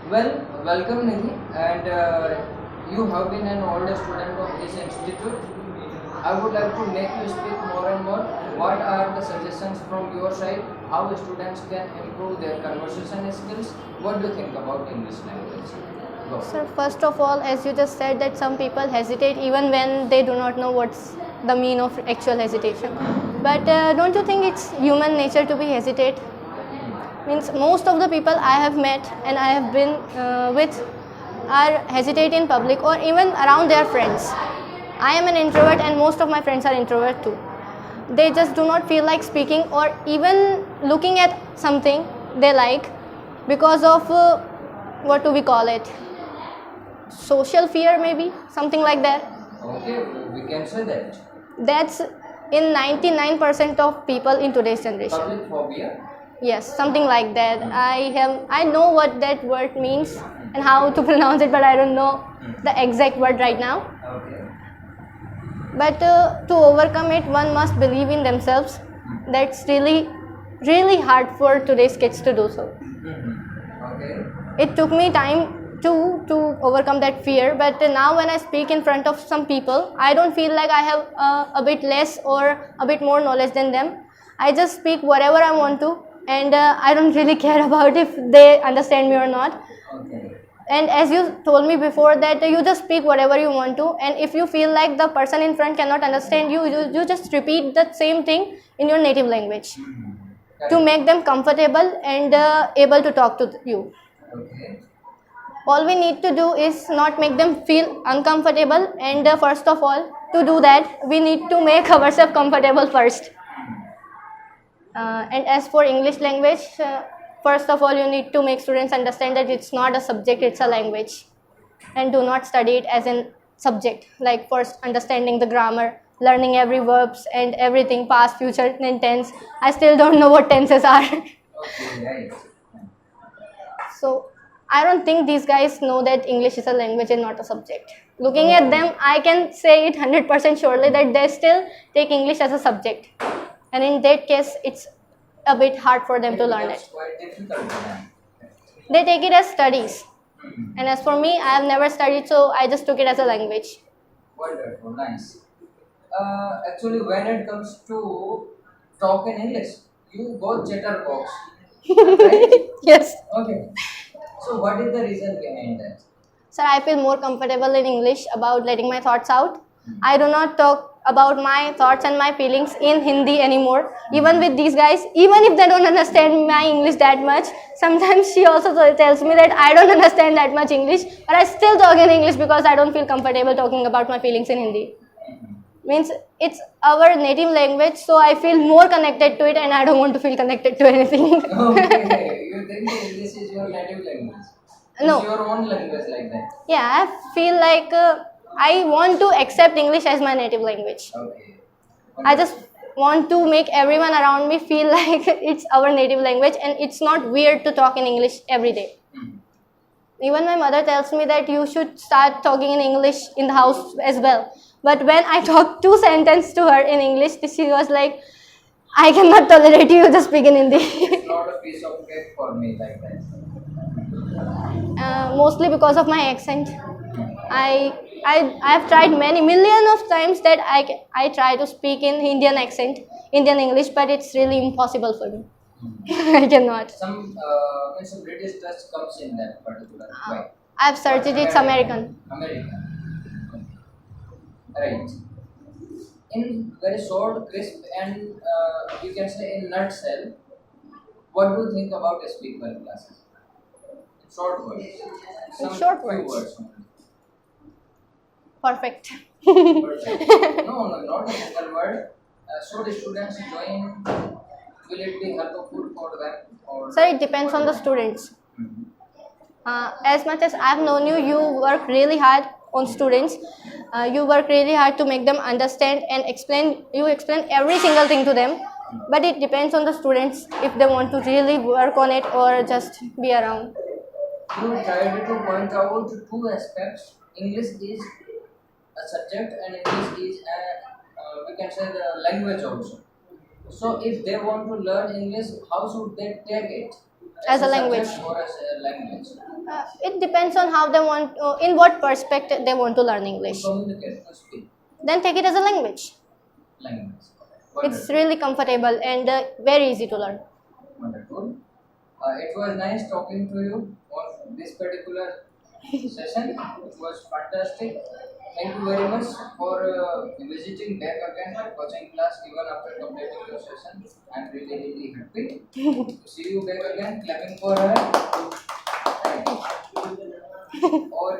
Well, welcome Nidhi, and you have been an older student of this institute. I would like to make you speak more and more. What are the suggestions from your side? How students can improve their conversation skills? What do you think about English language? Go. So first of all, as you just said that some people hesitate even when they do not know what's the mean of actual hesitation. But don't you think it's human nature to be hesitate? Means most of the people I have met and I have been with are hesitate in public or even around their friends. I am an introvert and most of my friends are introvert too. They just do not feel like speaking or even looking at something they like because of what do we call it, social fear, maybe something like that. Okay, we can say that. That's in 99% of people in today's generation. Public phobia. Yes, something like that. I know what that word means and how to pronounce it, but I don't know the exact word right now. Okay. But to overcome it, one must believe in themselves. That's really hard for today's kids to do so. Okay. It took me time to overcome that fear, but now when I speak in front of some people, I don't feel like I have a bit less or a bit more knowledge than them. I just speak whatever I want to, and I don't really care about if they understand me or not. Okay. And as you told me before that you just speak whatever you want to, and if you feel like the person in front cannot understand you, you just repeat the same thing in your native language to make them comfortable and able to talk to you. Okay. All we need to do is not make them feel uncomfortable, and first of all, to do that we need to make ourselves comfortable first. And as for English language, first of all you need to make students understand that it's not a subject, it's a language, and do not study it as a subject, like first understanding the grammar, learning every verbs and everything, past, future and tense. I still don't know what tenses are. Okay, right. So I don't think these guys know that English is a language and not a subject. Looking at them, I can say it 100% surely that they still take English as a subject. And in that case, it's a bit hard for them to learn It's it. quite difficult for them. They take it as studies. And as for me, I have never studied, so I just took it as a language. Wonderful, nice. Actually, when it comes to talk in English, you go chatterbox, right? Yes. Okay. So, what is the reason behind that? Sir, I feel more comfortable in English about letting my thoughts out. I do not talk about my thoughts and my feelings in Hindi anymore. Even with these guys, even if they don't understand my English that much, sometimes she also tells me that I don't understand that much English, but I still talk in English because I don't feel comfortable talking about my feelings in Hindi. Means it's our native language, so I feel more connected to it and I don't want to feel connected to anything. Okay, you think English is your native language? No. It's your own language like that. Yeah, I feel like I want to accept English as my native language. Okay. I just want to make everyone around me feel like it's our native language and it's not weird to talk in English every day. Even my mother tells me that you should start talking in English in the house as well. But when I talk two sentences to her in English, she was like, I cannot tolerate you, just speak in Hindi. It's not a piece of cake for me like that. Mostly because of my accent. I've tried many million of times that I try to speak in Indian accent, Indian English, but it's really impossible for me. I cannot. Some means a British touch comes in that particular way. I've searched it, it's American. American. Right. In very short, crisp, and you can say in nutshell, what do you think about speak well classes? In short words. In Some short few words. only. Perfect. Perfect. No, not a single word. Should students join? Will it be helpful for them? Or Sir, it depends on the students. As much as I've known you, you work really hard on students. You work really hard to make them understand and explain. You explain every single thing to them. But it depends on the students if they want to really work on it or just be around. you tried to point out two aspects. English is a subject and English is a we can say the language also. So if they want to learn English, how should they take it? as a subject language. or as a language? It depends on how they want, in what perspective they want to learn English. To communicate, to speak Then take it as a language. language. It's really comfortable and very easy to learn. Wonderful. It was nice talking to you on this particular session. It was fantastic. Thank you very much for visiting back again at coaching class even after completing your session. I'm really happy to see you back again. Clapping for her. Or